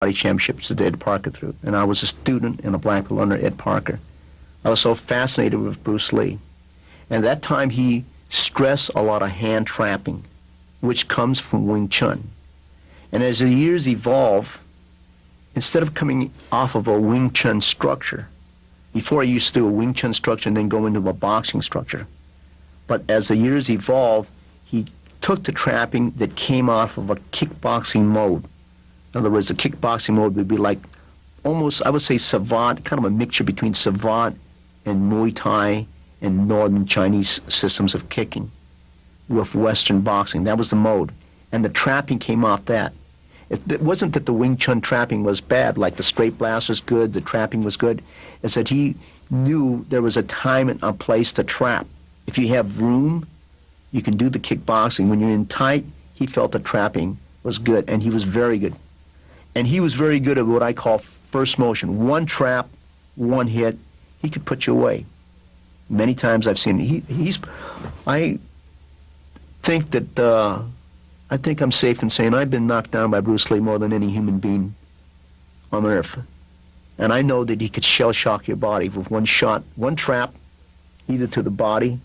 championships that Ed Parker threw. And I was a student and a black belt under Ed Parker. I was so fascinated with Bruce Lee. And at that time, he stressed a lot of hand trapping, which comes from Wing Chun. And as the years evolve, instead of coming off of a Wing Chun structure, before I used to do a Wing Chun structure and then go into a boxing structure. But as the years evolved, he took the trapping that came off of a kickboxing mode. In other words, the kickboxing mode would be like almost, I would say, savant, kind of a mixture between savant and Muay Thai and Northern Chinese systems of kicking with Western boxing. That was the mode. And the trapping came off that. It wasn't that the Wing Chun trapping was bad, like the straight blast was good, the trapping was good. It's that he knew there was a time and a place to trap. If you have room, you can do the kickboxing. When you're in tight, he felt the trapping was good, and he was very good. And he was very good at what I call first motion. One trap, one hit, he could put you away. Many times I've seen him. I think that, I think I'm safe in saying I've been knocked down by Bruce Lee more than any human being on earth. And I know that he could shell shock your body with one shot, one trap, either to the body,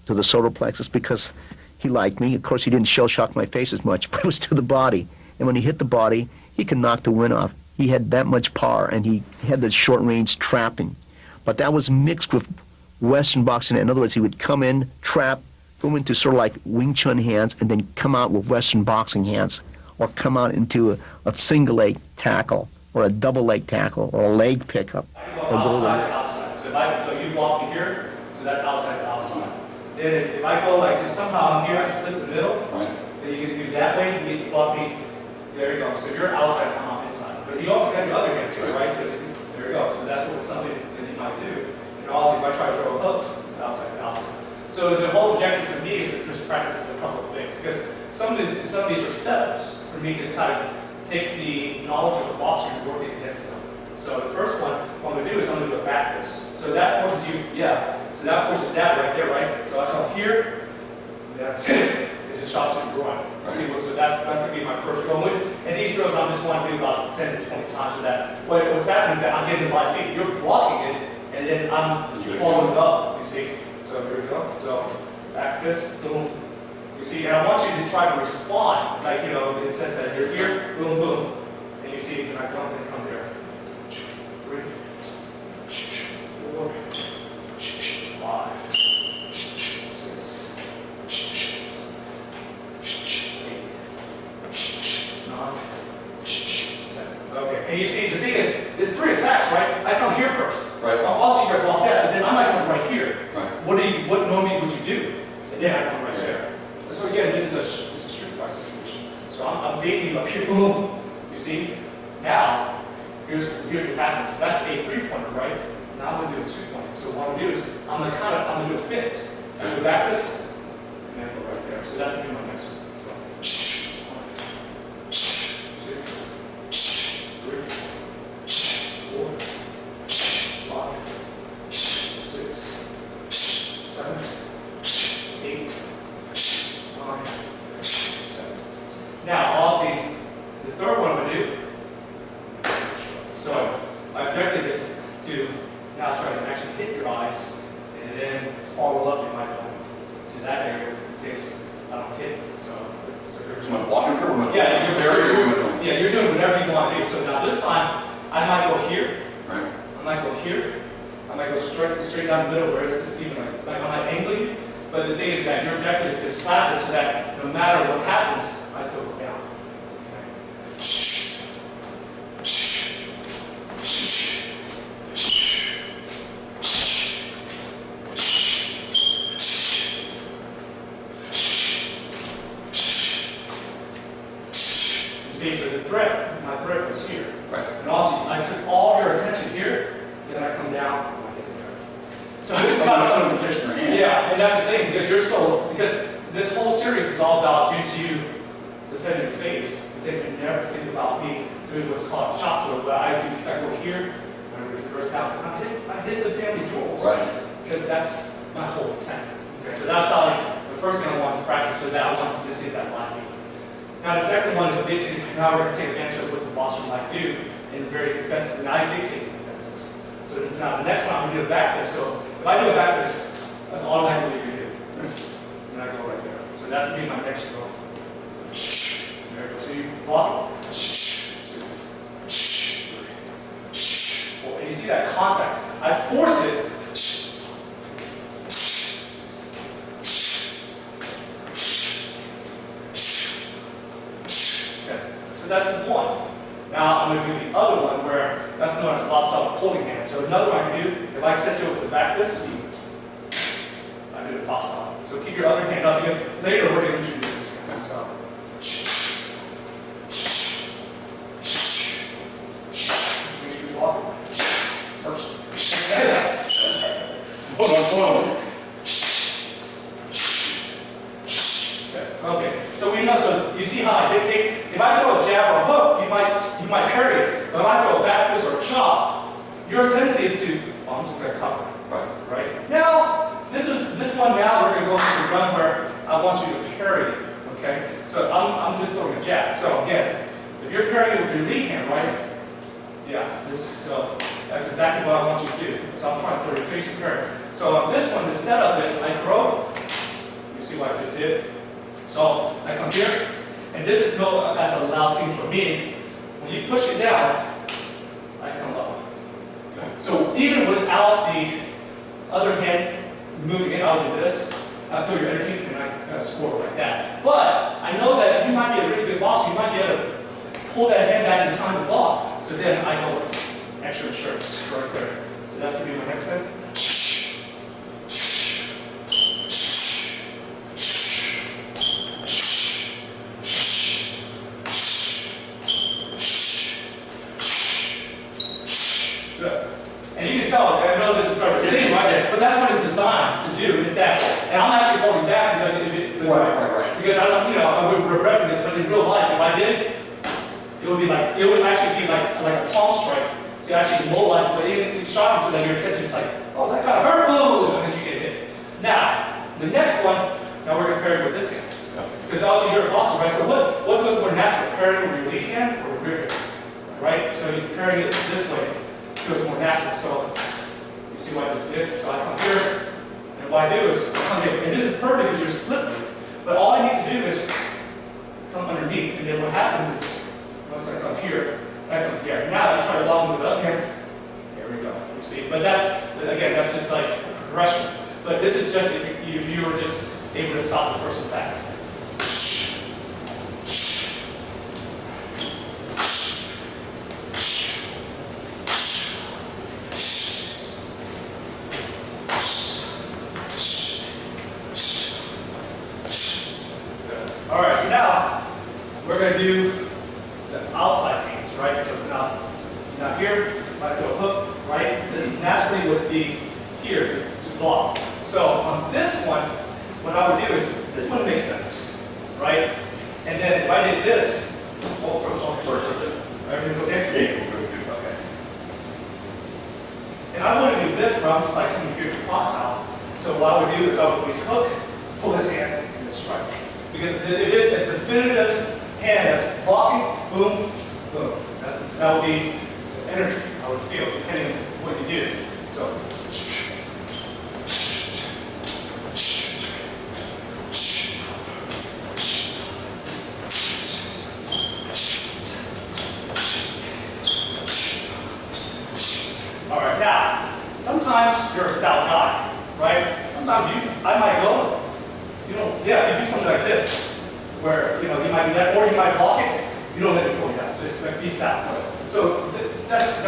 to the solar plexus, because he liked me. Of course, he didn't shell shock my face as much, but it was to the body. And when he hit the body, he could knock the wind off. He had that much power, and he had the short-range trapping. But that was mixed with Western boxing. In other words, he would come in, trap, go into sort of like Wing Chun hands, and then come out with Western boxing hands, or come out into a single leg tackle, or a double leg tackle, or a leg pickup. I can go outside to outside. So you block me here, so that's outside to outside. Then if I go like this, somehow I'm here, I split the middle, right. Then you can do that way, you block me, there you go. So you're outside, I'm off inside. But you also got your other hand too, right? Because there you go. So that's what something that you might do. And also, if I try to throw a hook, it's outside to outside. So the whole objective for me is to just practice a couple of things, because some of these are setups for me to kind of take the knowledge of the boxer and work it against them. So the first one, what I'm going to do is I'm going to do a back fist. So that forces you, so that forces that right there, right? So I come here, it's a shot to the groin. See what? So that's going to be my first drill move. And these drills I just want to do about 10 to 20 times for that. What's happening is that I'm getting my feet, you're blocking it, and then I'm following it up, you see? So here we go. So back fist, boom. You see, and I want you to try to respond, like, you know, in the sense that you're here, boom, boom. And you see, and I come here. 3, 4, 5, 6, 8, 9, 10. Okay, and you see, the thing is, there's 3 attacks, right? I come here first. Right. Also, you're block that, but then I might come right here. Right. What normally would you do? And then I come right there. So again, this is a street fight situation. So I'm baiting you up here, boom. You see? Now, here's what happens. That's a 3-pointer, right? Now I'm gonna do a 2-pointer. So what I'm gonna do is I'm gonna do a fit. I go back this, and then go right there. So that's gonna be my next one. So 1, 2, 3, 4, 5, 6, 7, 8, 9, 7. Now, obviously, the third one I'm going to do. So, my objective is to now try to actually hit your eyes and then follow up in my own to that area in case I don't hit it. So you want to block it or yeah, you're doing whatever you want to do. So now this time, I might go here. Right. I might go here. I might go straight down the middle where it's even like I'm not angling. But the thing is that your objective is to slap it so that no matter what happens, I still go down. You see, so my threat was here. Right. And also, I took all your attention here, then I come down. So it's not another position or hand. Yeah, and that's the thing, because this whole series is all about you defending your face. But then you never think about me doing what's called shot throw, but I go here, when I reverse down, I hit the family jewels. Right. Because that's my whole intent. Okay, so that's not like the first thing I want to practice, so that I want to just hit that line. Now the second one is basically now we're going to take advantage of what the boxer might do in various defenses, and I dictate the defenses. So now the next one I'm going to do a back fist. So if I do a back fist, that's automatically what you're going to do. And I go right there. So that's going to be my next throw. There you go. So you block it. And you see that contact. I force it. So that's one. Now I'm going to do the other one where that's known as lopsided holding hand. So another one I can do, if I set you up with the back fist, I do the top side. So keep your other hand up because later we're going to introduce this kind of stuff. Make sure you block it. First. Hold on. Okay, so we know, so you see how I dictate, if I throw a jab or a hook, you might parry it. But if I throw a back fist or a chop, your tendency is to, oh, I'm just going to cover. Right? Now, this one now, we're going to go into the run where I want you to parry it, okay? So I'm just throwing a jab. So again, if you're parrying it with your lead hand, right? Yeah, so that's exactly what I want you to do. So I'm trying to throw your face and parry. So on this one, the setup is I throw, you see what I just did? So I come here, and this is known as a loud signature, meaning when you push it down, I come up. Okay. So even without the other hand moving it out of this, I feel your energy and I score like that. But I know that you might be a really good boxer, you might be able to pull that hand back in time to block. So then I go extra insurance right there. So that's going to be my next thing. And you can tell, I know this is starting to sting, right? But that's what it's designed to do, is that, and I'm actually holding back because because I don't, I would regret this, but in real life, if I did, it would actually be like a palm strike to actually immobilize it, but it's shocking so that your attention is like, oh, that kind of hurt, boom, and then you get hit. Now, the next one, now we're going to pair it with this hand. Because obviously you're a boxer, right? So what feels more natural, pairing with your lead hand or your rear hand, right? So you're pairing it this way. Feels more natural. So you see what I just did? So I come here, and what I do is come here, and this is perfect because you're slippery. But all I need to do is come underneath, and then what happens is once I come here, I come here. Now I try to block with the other hand. There we go. You see? But that's just like a progression. But this is just if you were just able to stop the first attack. All right, so now we're going to do the outside hands, right? So now here, if I throw a hook, right? This naturally would be here to block. So on this one, what I would do is, this one makes sense, right? And then if I did this, everything's okay? Yeah. Okay. And I want to do this where I'm just like coming here to box out. So what I would do is I would hook, pull his hand, and then strike. Because if it's a definitive hand that's blocking, boom, boom. That would be the energy I would feel, depending on what you do. So. All right, now, sometimes you're a stout guy, right? Sometimes I might go, you do something like this, where, you might do that, or you might block it, you don't let it go down, just like be stout. So that's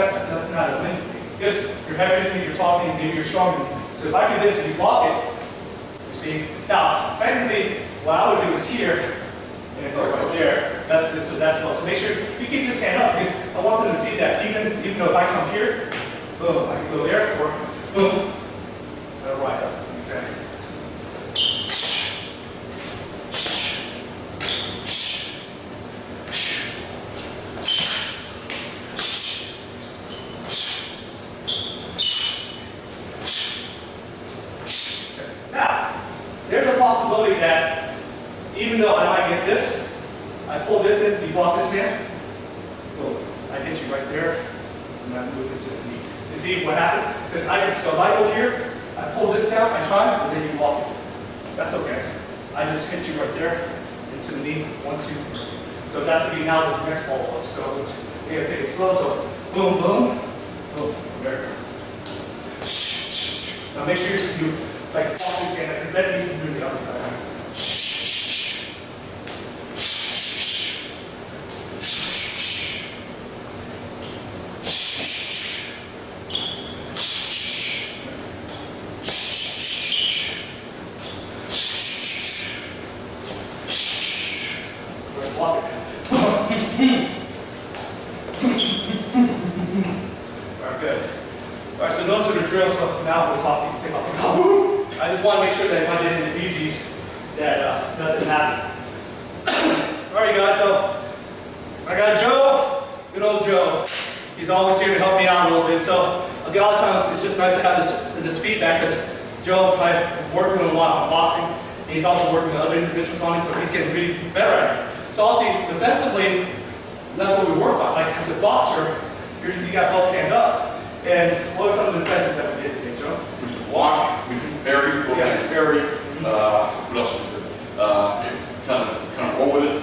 not a win for me, because you're heavier than me, you're talking, maybe you're stronger than me. So if I do this and you block it, you see? Now, technically, what I would do is here, and it goes right there. So that's low. So make sure you keep this hand up, because I want them to see that even though if I come here, boom, I can go there, or boom, right up, okay? Now, there's a possibility that even though I might get this, I pull this in, you block this man. Boom. I hit you right there, and I move it to the knee. You see what happens? Because so if I go here, I pull this down, I try, and then you block it. That's okay. I just hit you right there into the knee. 1, 2, 3. So that's going to be now the next follow-up. So we're going to take it slow. So boom, boom, boom. Very good. Now make sure you like block this hand. I prevent you from doing the other guy. Block it. Alright, good. Alright, so those are the drills. So now we'll talk. You can take off the collar. I just want to make sure that if I did any BGs, that nothing happened. Alright, guys. So I got Joe, good old Joe. He's always here to help me out a little bit. So a lot of times it's just nice to have this feedback because Joe, I've worked with him a lot on boxing, and he's also working with other individuals on it, so he's getting really better at it. So obviously, defensively, that's what we worked on. Like as a boxer, you got both hands up. And what are some of the defenses that we did today, Joe? We did block, we did parry, parry. What else we did? Kind of roll with it.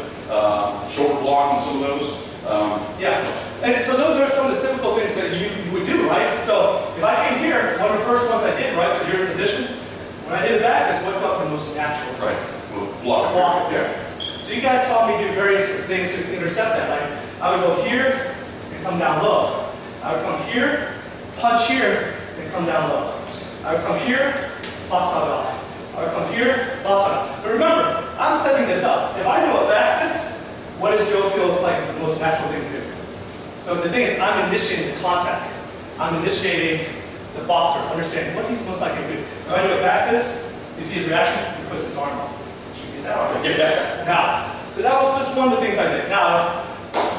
Shoulder block on some of those. Yeah. And so those are some of the typical things that you would do, right? So if I came here, one of the first ones I did, right? So you're in position. When I did that, it's what felt the most natural. Right. We'll block. Block. Yeah. So you guys saw me do various things to intercept that. Like I would go here and come down low. I would come here, punch here, and come down low. I would come here, box out off. I would come here, box out. But remember, I'm setting this up. If I do a back fist, what does Joe feel like is the most natural thing to do? So the thing is, I'm initiating the contact. I'm initiating the boxer, understanding what he's most likely to do. If I do a back fist, you see his reaction? He puts his arm up. Yeah. Now, so that was just one of the things I did. Now,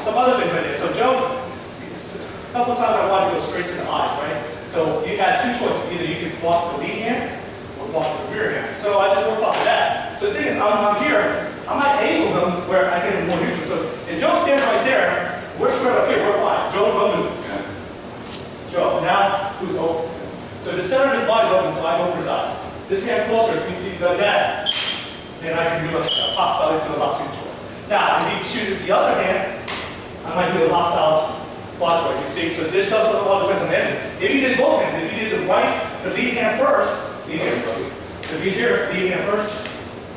some other things I did. So Joe, a couple of times I wanted to go straight to the eyes, right? So you had two choices. Either you could block the lead hand or block the rear hand. So I just worked off of that. So the thing is, I'm here. I might angle them where I get more neutral. So if Joe stands right there, we're squared up here, we're fine. Joe, don't move. Joe, now who's open? So the center of his body is open, so I go for his eyes. This hand's closer. If he does that, then I can do a hostile to a hostile control. Now, if he chooses the other hand, I might do a hostile quad joint, you see? So this also all depends on the end. If you did both hands, if you did the lead hand first, lead hand first. So if you hear lead hand first,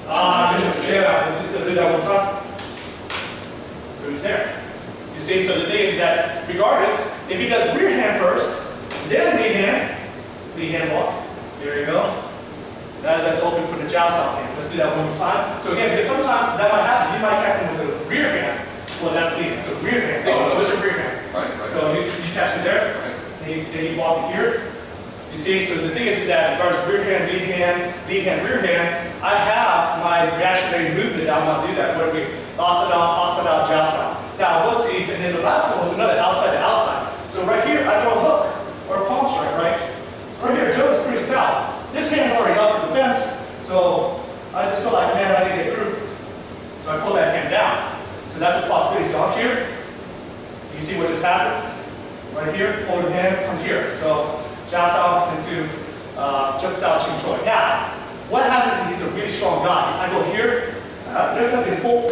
yeah, so do that one time. So he's there. You see, so the thing is that regardless, if he does rear hand first, then lead hand block. There you go. That's open for the joust out hands. Let's do that one more time. So again, because sometimes that might happen. You might catch him with the rear hand. Well, that's lead hand. So rear hand. What's your rear hand? Right. So you catch it there. Right. Then you block it here. You see, so the thing is that regardless rear hand, lead hand, rear hand, I have my reactionary movement that I want to do that. Where we toss it out, joust out. Now, let's see, and then the last one was another outside to outside. So right here, I throw a hook or a palm strike, right? So right here, Joe's pretty stout. This hand's already up for defense, so I just feel like, man, I need to get through. So I pull that hand down. So that's a possibility. So I'm here. You see what just happened? Right here, pull the hand, come here. So joust out into just out Ching Choi. Now, what happens if he's a really strong guy? I go here, there's nothing to pull.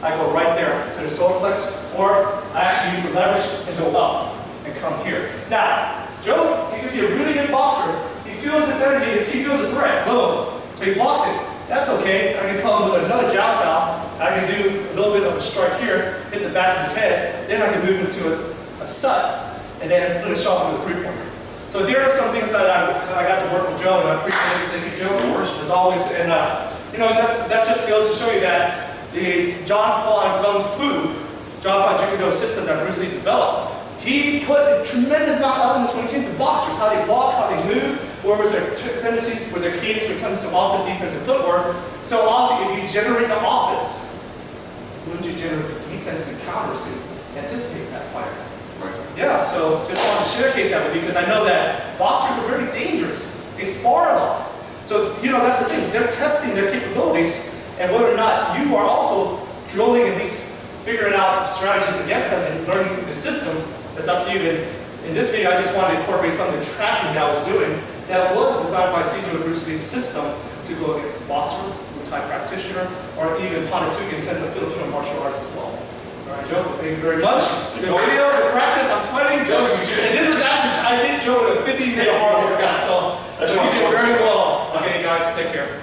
I go right there to the solar flex, or I actually use the leverage and go up and come here. Now, Joe, he could be a really good boxer. He feels this energy, he feels a threat, boom. So he blocks it. That's okay. I can come with another joust out. I can do a little bit of a strike here, hit the back of his head. Then I can move into a sut, and then finish off with a three-pointer. So there are some things that I got to work with Joe, and I appreciate it. Thank you, Joe. As always, and that's just goes to show you that the John Gung Fu, John JKD system that Bruce Lee developed, he put a tremendous amount of elements when it came to boxers, how they block, how they move, where was their tendencies, where their cadence when it comes to offense, defense, and footwork. So obviously, if you generate the offense, wouldn't you generate the defense and counters to anticipate that player? Right. Yeah, so just wanted to showcase that with you because I know that boxers are very dangerous. They spar a lot. So, that's the thing. They're testing their capabilities and whether or not you are also drilling at least figuring out strategies against them and learning the system, that's up to you. And in this video, I just wanted to incorporate some of the trapping that I was doing that was designed by Sijo Bruce Lee's system to go against the boxer, the Thai practitioner, or even Panatuki in sense of Filipino martial arts as well. All right, Joe, thank you very much. The video, the practice, I'm sweating. Joe, and this was after I hit Joe with a 50-day hard workout, so you did very well. Okay, guys, take care.